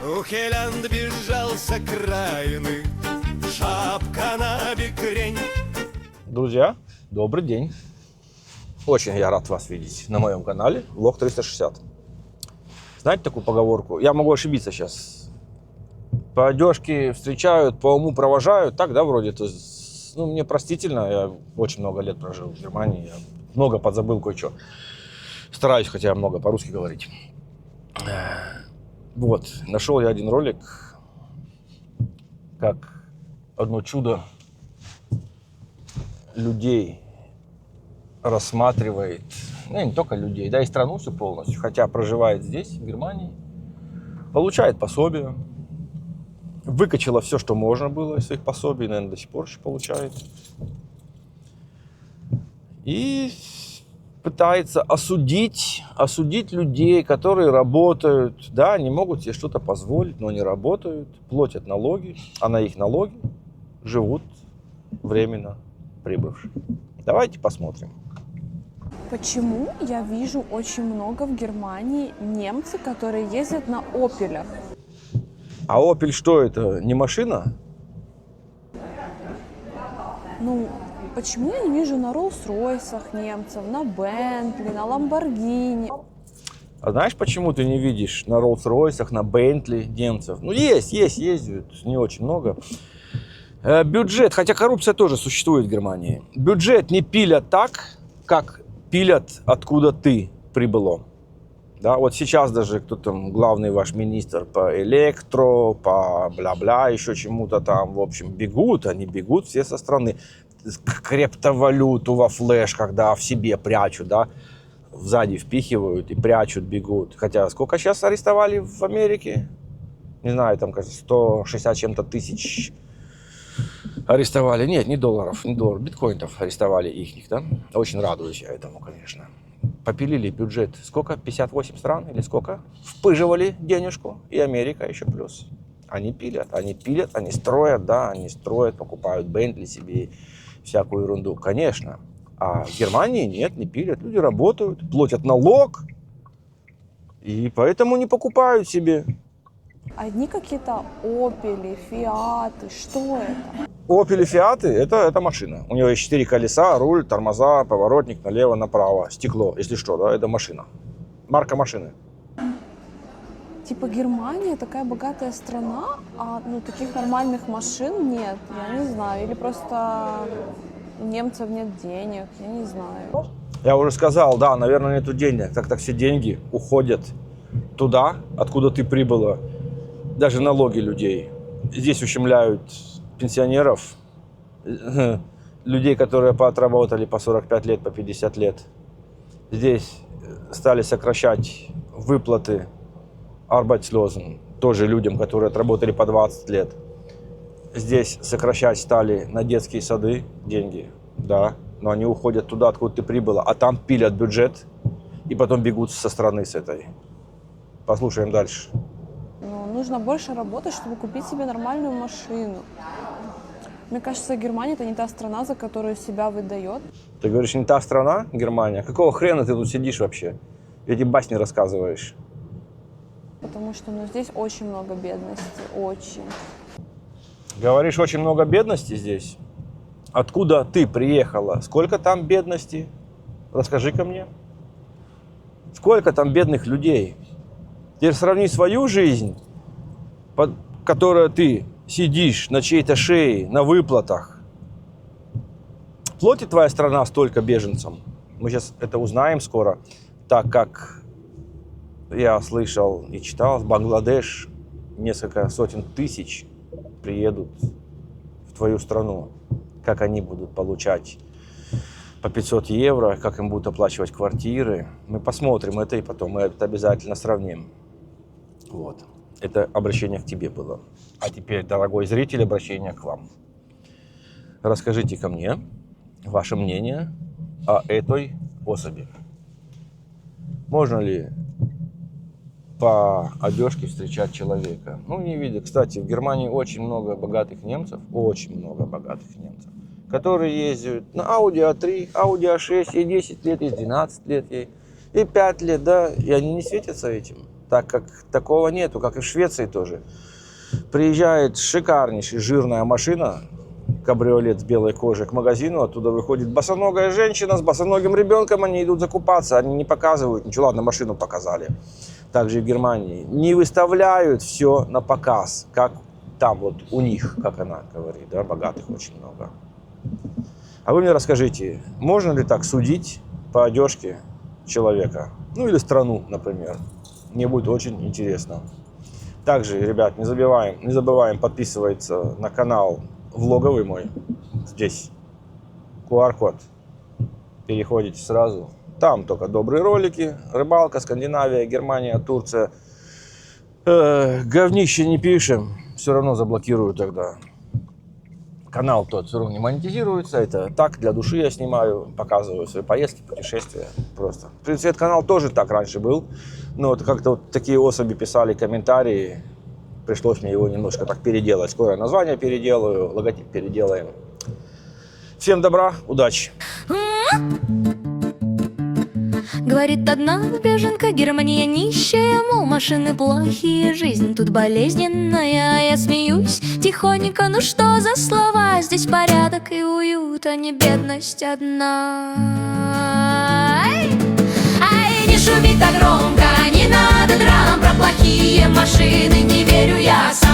Ухелянд бежал с окраины, шапка на бекрень. Друзья, добрый день. Очень я рад вас видеть на моем канале Влог 360. Знаете такую поговорку? Я могу ошибиться сейчас. По одежке встречают, по уму провожают. Так, да, вроде это... Ну, мне простительно, я очень много лет прожил в Германии. Я много подзабыл кое-что. Стараюсь, хотя много по-русски говорить. Вот, нашел я один ролик, как одно чудо людей рассматривает, ну, не только людей, да и страну всю полностью, хотя проживает здесь, в Германии, получает пособие, выкачала все, что можно было из своих пособий, наверное, до сих пор еще получает, и пытается осудить людей, которые работают, да, они могут себе что-то позволить, но они работают, платят налоги, а на их налоги живут временно прибывшие. Давайте посмотрим. Почему я вижу очень много в Германии немцев, которые ездят на «Опелях»? А Opel что это? Не машина? Ну, почему я не вижу на Роллс-Ройсах немцев, на Бентли, на Ламборгини? А знаешь, почему ты не видишь на Роллс-Ройсах, на Бентли немцев? Ну, ездят, не очень много. Бюджет, хотя коррупция тоже существует в Германии. Бюджет не пилят так, как пилят, откуда ты прибыло. Да, вот сейчас даже кто там главный ваш министр по электро, по бла-бла, еще чему-то там, в общем, они бегут все со страны. Криптовалюту во флешках, да, в себе прячут, да, сзади впихивают и прячут, бегут. Хотя сколько сейчас арестовали в Америке? Не знаю, там, кажется, 160 чем-то тысяч арестовали. Нет, не долларов, биткоинов арестовали их, да. Очень радуюсь я этому, конечно. Попилили бюджет. Сколько? 58 стран или сколько? Впыживали денежку. И Америка еще плюс. Они пилят, они строят, да, покупают Бентли себе, всякую ерунду, конечно. А в Германии нет, не пилят. Люди работают, платят налог. И поэтому не покупают себе. Одни какие-то «Опели», «Фиаты», что это? Opel и Fiat это машина. У него есть 4 колеса, руль, тормоза, поворотник налево, направо, стекло, если что, да, это машина. Марка машины. Типа Германия такая богатая страна, а ну, таких нормальных машин нет, я не знаю. Или просто у немцев нет денег, я не знаю. Я уже сказал, да, наверное, нету денег. Так все деньги уходят туда, откуда ты прибыла. Даже налоги людей. Здесь ущемляют пенсионеров, людей, которые поотработали по 45 лет, по 50 лет. Здесь стали сокращать выплаты Arbeitslosen, тоже людям, которые отработали по 20 лет. Здесь сокращать стали на детские сады деньги, да, но они уходят туда, откуда ты прибыла, а там пилят бюджет и потом бегут со страны с этой. Послушаем дальше. Ну, нужно больше работать, чтобы купить себе нормальную машину. Мне кажется, Германия – это не та страна, за которую себя выдает. Ты говоришь, не та страна, Германия? Какого хрена ты тут сидишь вообще? Эти басни рассказываешь. Потому что ну, здесь очень много бедности, очень. Говоришь, очень много бедности здесь? Откуда ты приехала? Сколько там бедности? Расскажи-ка мне. Сколько там бедных людей? Теперь сравни свою жизнь, под которой ты сидишь на чьей-то шее, на выплатах. Платит твоя страна столько беженцам? Мы сейчас это узнаем скоро, так как я слышал и читал, в Бангладеш несколько сотен тысяч приедут в твою страну. Как они будут получать по 500 евро, как им будут оплачивать квартиры. Мы посмотрим это и потом мы это обязательно сравним. Вот. Это обращение к тебе было. А теперь, дорогой зритель, обращение к вам. Расскажите ко мне ваше мнение о этой особи. Можно ли по одежке встречать человека? Ну, не видно. Кстати, в Германии очень много богатых немцев, которые ездят на Audi A3, Audi A6, ей 10 лет, ей 12 лет, ей 5 лет, да, и они не светятся этим. так как такого нету, как и в Швеции тоже. Приезжает шикарнейшая жирная машина, кабриолет с белой кожей, к магазину, оттуда выходит босоногая женщина с босоногим ребенком, они идут закупаться, они не показывают ничего, ладно, машину показали. Также и в Германии не выставляют все на показ, как там вот у них, как она говорит, да, богатых очень много. А вы мне расскажите, можно ли так судить по одежке человека, ну или страну, например? Мне будет очень интересно. Также, ребят, не забываем подписываться на канал влоговый мой. Здесь QR-код. Переходите сразу. Там только добрые ролики. Рыбалка, Скандинавия, Германия, Турция. Говнище не пишем. Все равно заблокирую тогда. Канал тот все равно не монетизируется. Это так, для души я снимаю. Показываю свои поездки, путешествия. Просто. В принципе, этот канал тоже так раньше был. Но вот как-то вот такие особи писали комментарии. Пришлось мне его немножко так переделать. Скоро название переделаю, логотип переделаем. Всем добра, удачи! Говорит одна беженка, Германия нищая, мол, машины плохие, жизнь тут болезненная. Я смеюсь тихонько, ну что за слова? Здесь порядок и уют, а не бедность одна. Ай, не шуми так громко, не надо драм. Про плохие машины не верю я сам.